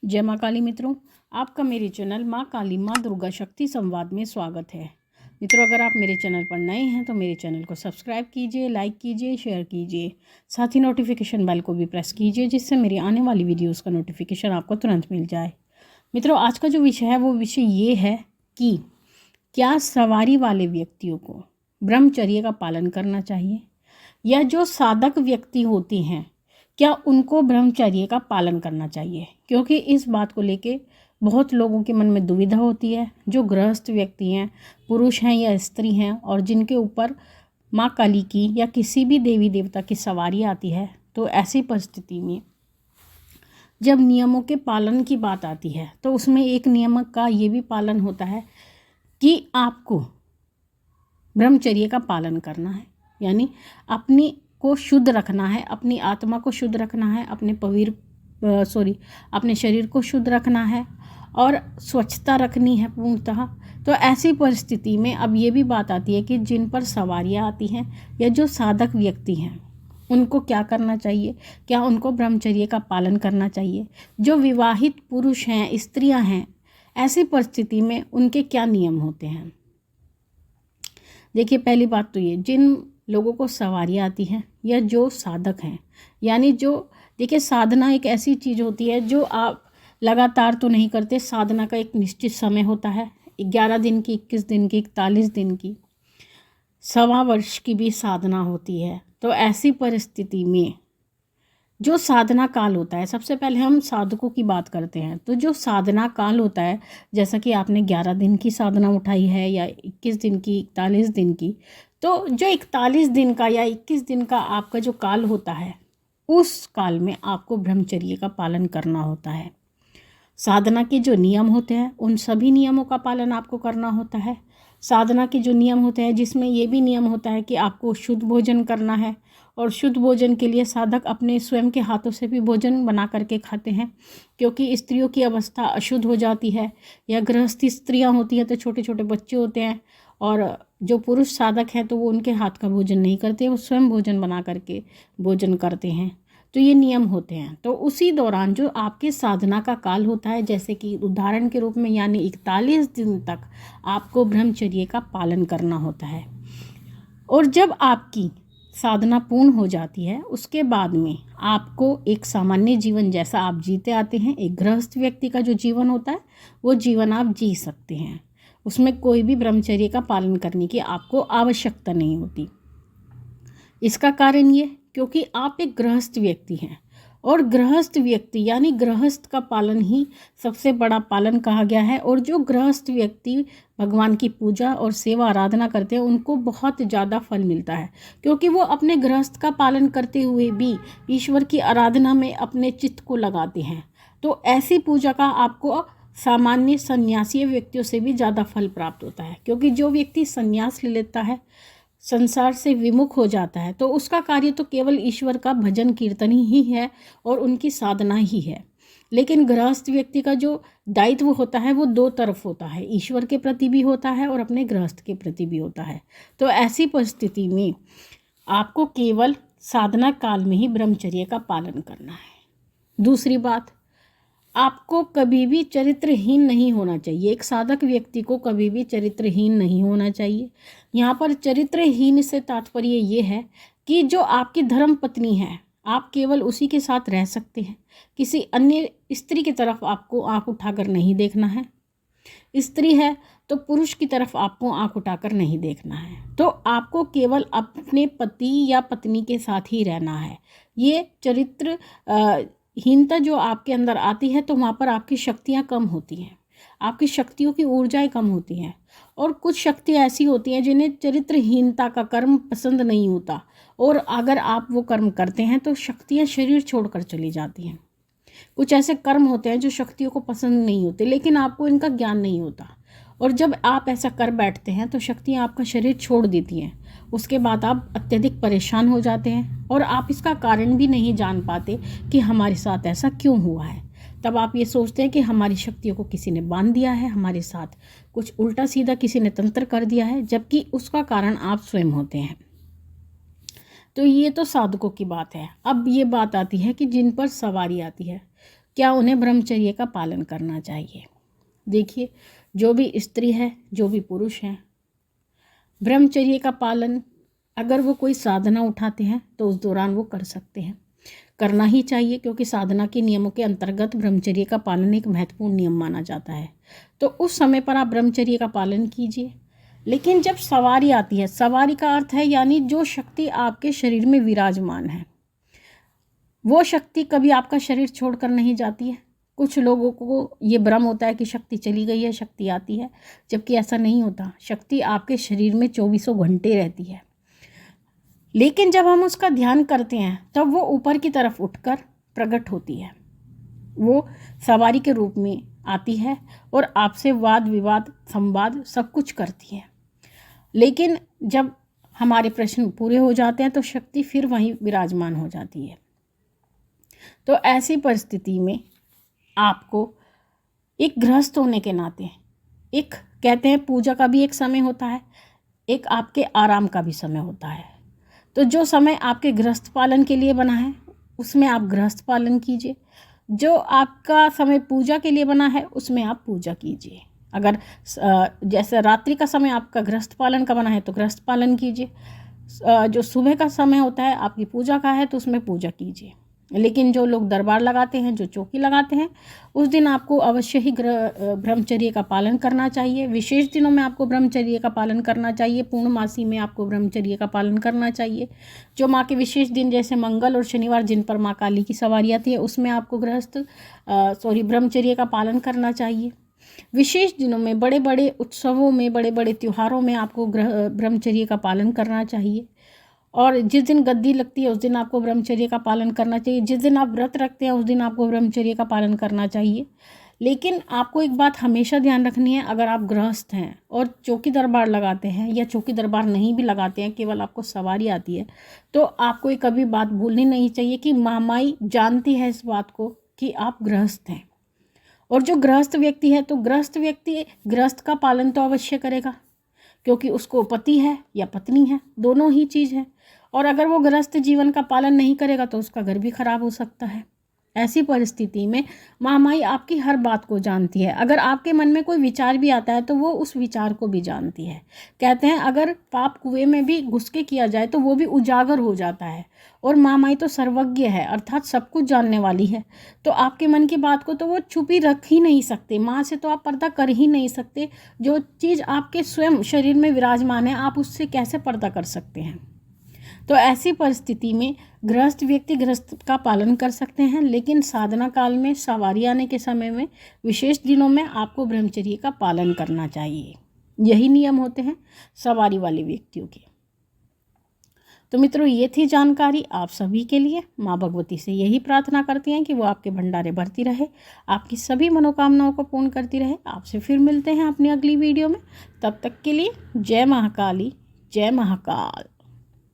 जय माँ काली मित्रों, आपका मेरे चैनल माँ काली माँ दुर्गा शक्ति संवाद में स्वागत है। मित्रों, अगर आप मेरे चैनल पर नए हैं तो मेरे चैनल को सब्सक्राइब कीजिए, लाइक कीजिए, शेयर कीजिए, साथ ही नोटिफिकेशन बेल को भी प्रेस कीजिए जिससे मेरी आने वाली वीडियोस का नोटिफिकेशन आपको तुरंत मिल जाए। मित्रों, आज का जो विषय है वो विषय ये है कि क्या सवारी वाले व्यक्तियों को ब्रह्मचर्य का पालन करना चाहिए, या जो साधक व्यक्ति होती हैं क्या उनको ब्रह्मचर्य का पालन करना चाहिए। क्योंकि इस बात को लेके बहुत लोगों के मन में दुविधा होती है। जो गृहस्थ व्यक्ति हैं, पुरुष हैं या स्त्री हैं, और जिनके ऊपर माँ काली की या किसी भी देवी देवता की सवारी आती है, तो ऐसी परिस्थिति में जब नियमों के पालन की बात आती है तो उसमें एक नियम का ये भी पालन होता है कि आपको ब्रह्मचर्य का पालन करना है, यानी अपनी को शुद्ध रखना है, अपनी आत्मा को शुद्ध रखना है, अपने शरीर को शुद्ध रखना है और स्वच्छता रखनी है पूर्णतः। तो ऐसी परिस्थिति में अब ये भी बात आती है कि जिन पर सवारियाँ आती हैं या जो साधक व्यक्ति हैं उनको क्या करना चाहिए, क्या उनको ब्रह्मचर्य का पालन करना चाहिए। जो विवाहित पुरुष हैं, स्त्रियां हैं, ऐसी परिस्थिति में उनके क्या नियम होते हैं। देखिए, पहली बात तो ये, जिन लोगों को सवारियाँ आती हैं या जो साधक हैं, यानी जो देखिए साधना एक ऐसी चीज़ होती है जो आप लगातार तो नहीं करते। साधना का एक निश्चित समय होता है, 11 दिन की, 21 दिन की, 41 दिन की, 1.25 वर्ष की भी साधना होती है। तो ऐसी परिस्थिति में जो साधना काल होता है, सबसे पहले हम साधकों की बात करते हैं। तो जो साधना काल होता है, जैसा कि आपने 11 दिन की साधना उठाई है या 21 दिन की, 41 दिन की, तो जो 41 दिन का या 21 दिन का आपका जो काल होता है, उस काल में आपको ब्रह्मचर्य का पालन करना होता है। साधना के जो नियम होते हैं उन सभी नियमों का पालन आपको करना होता है। साधना के जो नियम होते हैं, जिसमें ये भी नियम होता है कि आपको शुद्ध भोजन करना है, और शुद्ध भोजन के लिए साधक अपने स्वयं के हाथों से भी भोजन बना करके खाते हैं। क्योंकि स्त्रियों की अवस्था अशुद्ध हो जाती है, या गृहस्थी स्त्रियां होती हैं तो छोटे छोटे बच्चे होते हैं, और जो पुरुष साधक हैं तो वो उनके हाथ का भोजन नहीं करते, वो स्वयं भोजन बना करके भोजन करते हैं। तो ये नियम होते हैं। तो उसी दौरान जो आपके साधना का काल होता है, जैसे कि उदाहरण के रूप में, यानी 41 दिन तक आपको ब्रह्मचर्य का पालन करना होता है। और जब आपकी साधना पूर्ण हो जाती है, उसके बाद में आपको एक सामान्य जीवन जैसा आप जीते आते हैं, एक गृहस्थ व्यक्ति का जो जीवन होता है वो जीवन आप जी सकते हैं। उसमें कोई भी ब्रह्मचर्य का पालन करने की आपको आवश्यकता नहीं होती। इसका कारण ये, क्योंकि आप एक गृहस्थ व्यक्ति हैं, और गृहस्थ व्यक्ति यानी गृहस्थ का पालन ही सबसे बड़ा पालन कहा गया है। और जो गृहस्थ व्यक्ति भगवान की पूजा और सेवा आराधना करते हैं उनको बहुत ज़्यादा फल मिलता है, क्योंकि वो अपने गृहस्थ का पालन करते हुए भी ईश्वर की आराधना में अपने चित्त को लगाते हैं। तो ऐसी पूजा का आपको सामान्य सन्यासी व्यक्तियों से भी ज़्यादा फल प्राप्त होता है। क्योंकि जो व्यक्ति सन्यास ले लेता है, संसार से विमुख हो जाता है, तो उसका कार्य तो केवल ईश्वर का भजन कीर्तन ही है और उनकी साधना ही है। लेकिन गृहस्थ व्यक्ति का जो दायित्व होता है वो दो तरफ होता है, ईश्वर के प्रति भी होता है और अपने गृहस्थ के प्रति भी होता है। तो ऐसी परिस्थिति में आपको केवल साधना काल में ही ब्रह्मचर्य का पालन करना है। दूसरी बात, आपको कभी भी चरित्रहीन नहीं होना चाहिए। एक साधक व्यक्ति को कभी भी चरित्रहीन नहीं होना चाहिए। यहाँ पर चरित्रहीन से तात्पर्य ये है कि जो आपकी धर्म पत्नी है, आप केवल उसी के साथ रह सकते हैं। किसी अन्य स्त्री की तरफ आपको आंख उठाकर नहीं देखना है। स्त्री है तो पुरुष की तरफ आपको आंख उठाकर नहीं देखना है। तो आपको केवल अपने पति या पत्नी के साथ ही रहना है। ये चरित्र हीनता जो आपके अंदर आती है, तो वहाँ पर आपकी शक्तियाँ कम होती हैं, आपकी शक्तियों की ऊर्जाएं कम होती हैं। और कुछ शक्तियाँ ऐसी होती हैं जिन्हें चरित्रहीनता का कर्म पसंद नहीं होता, और अगर आप वो कर्म करते हैं तो शक्तियाँ शरीर छोड़कर चली जाती हैं। कुछ ऐसे कर्म होते हैं जो शक्तियों को पसंद नहीं होते, लेकिन आपको इनका ज्ञान नहीं होता, और जब आप ऐसा कर बैठते हैं तो शक्तियाँ आपका शरीर छोड़ देती हैं। उसके बाद आप अत्यधिक परेशान हो जाते हैं, और आप इसका कारण भी नहीं जान पाते कि हमारे साथ ऐसा क्यों हुआ है। तब आप ये सोचते हैं कि हमारी शक्तियों को किसी ने बांध दिया है, हमारे साथ कुछ उल्टा सीधा किसी ने तंत्र कर दिया है, जबकि उसका कारण आप स्वयं होते हैं। तो ये तो साधकों की बात है। अब ये बात आती है कि जिन पर सवारी आती है, क्या उन्हें ब्रह्मचर्य का पालन करना चाहिए? देखिए, जो भी स्त्री है, जो भी पुरुष है, ब्रह्मचर्य का पालन अगर वो कोई साधना उठाते हैं तो उस दौरान वो कर सकते हैं, करना ही चाहिए, क्योंकि साधना के नियमों के अंतर्गत ब्रह्मचर्य का पालन एक महत्वपूर्ण नियम माना जाता है। तो उस समय पर आप ब्रह्मचर्य का पालन कीजिए। लेकिन जब सवारी आती है, सवारी का अर्थ है यानी जो शक्ति आपके शरीर में विराजमान है, वो शक्ति कभी आपका शरीर छोड़कर नहीं जाती है। कुछ लोगों को ये भ्रम होता है कि शक्ति चली गई है, शक्ति आती है, जबकि ऐसा नहीं होता। शक्ति आपके शरीर में 24 घंटे रहती है। लेकिन जब हम उसका ध्यान करते हैं तब वो ऊपर की तरफ उठकर प्रकट होती है, वो सवारी के रूप में आती है और आपसे वाद विवाद संवाद सब कुछ करती है। लेकिन जब हमारे प्रश्न पूरे हो जाते हैं तो शक्ति फिर वहीं विराजमान हो जाती है। तो ऐसी परिस्थिति में आपको एक गृहस्थ होने के नाते, एक कहते हैं पूजा का भी एक समय होता है, एक आपके आराम का भी समय होता है। तो जो समय आपके गृहस्थ पालन के लिए बना है उसमें आप गृहस्थ पालन कीजिए, जो आपका समय पूजा के लिए बना है उसमें आप पूजा कीजिए। अगर जैसे रात्रि का समय आपका गृहस्थ पालन का बना है तो गृहस्थ पालन कीजिए, जो सुबह का समय होता है आपकी पूजा का है तो उसमें पूजा कीजिए। लेकिन जो लोग दरबार लगाते हैं, जो चौकी लगाते हैं, उस दिन आपको अवश्य ही ब्रह्मचर्य का पालन करना चाहिए। विशेष दिनों में आपको ब्रह्मचर्य का पालन करना चाहिए। पूर्णमासी में आपको ब्रह्मचर्य का पालन करना चाहिए। जो माँ के विशेष दिन जैसे मंगल और शनिवार जिन पर माँ काली की सवारी आती है उसमें आपको ब्रह्मचर्य का पालन करना चाहिए। विशेष दिनों में, बड़े बड़े उत्सवों में, बड़े बड़े त्योहारों में आपको ब्रह्मचर्य का पालन करना चाहिए। और जिस दिन गद्दी लगती है उस दिन आपको ब्रह्मचर्य का पालन करना चाहिए। जिस दिन आप व्रत रखते हैं उस दिन आपको ब्रह्मचर्य का पालन करना चाहिए। लेकिन आपको एक बात हमेशा ध्यान रखनी है, अगर आप गृहस्थ हैं और चौकी दरबार लगाते हैं या चौकी दरबार नहीं भी लगाते हैं, केवल आपको सवारी आती है, तो आपको एक कभी बात भूलनी नहीं चाहिए कि महामाई जानती है इस बात को कि आप गृहस्थ हैं। और जो गृहस्थ व्यक्ति है तो गृहस्थ व्यक्ति गृहस्थ का पालन तो अवश्य करेगा, क्योंकि उसको पति है या पत्नी है, दोनों ही चीज़ है। और अगर वो गृहस्थ जीवन का पालन नहीं करेगा तो उसका घर भी खराब हो सकता है। ऐसी परिस्थिति में महामाई आपकी हर बात को जानती है। अगर आपके मन में कोई विचार भी आता है तो वो उस विचार को भी जानती है। कहते हैं अगर पाप कुएं में भी घुस के किया जाए तो वो भी उजागर हो जाता है। और महामाई तो सर्वज्ञ है, अर्थात सब कुछ जानने वाली है। तो आपके मन की बात को तो वो छुपी रख ही नहीं सकते, माँ से तो आप पर्दा कर ही नहीं सकते। जो चीज़ आपके स्वयं शरीर में विराजमान है आप उससे कैसे पर्दा कर सकते हैं। तो ऐसी परिस्थिति में गृहस्थ व्यक्ति गृहस्थ का पालन कर सकते हैं, लेकिन साधना काल में, सवारी आने के समय में, विशेष दिनों में आपको ब्रह्मचर्य का पालन करना चाहिए। यही नियम होते हैं सवारी वाले व्यक्तियों के। तो मित्रों, ये थी जानकारी आप सभी के लिए। माँ भगवती से यही प्रार्थना करती हैं कि वो आपके भंडारे भरती रहे, आपकी सभी मनोकामनाओं को पूर्ण करती रहे। आपसे फिर मिलते हैं अपनी अगली वीडियो में। तब तक के लिए जय महाकाली, जय महाकाल।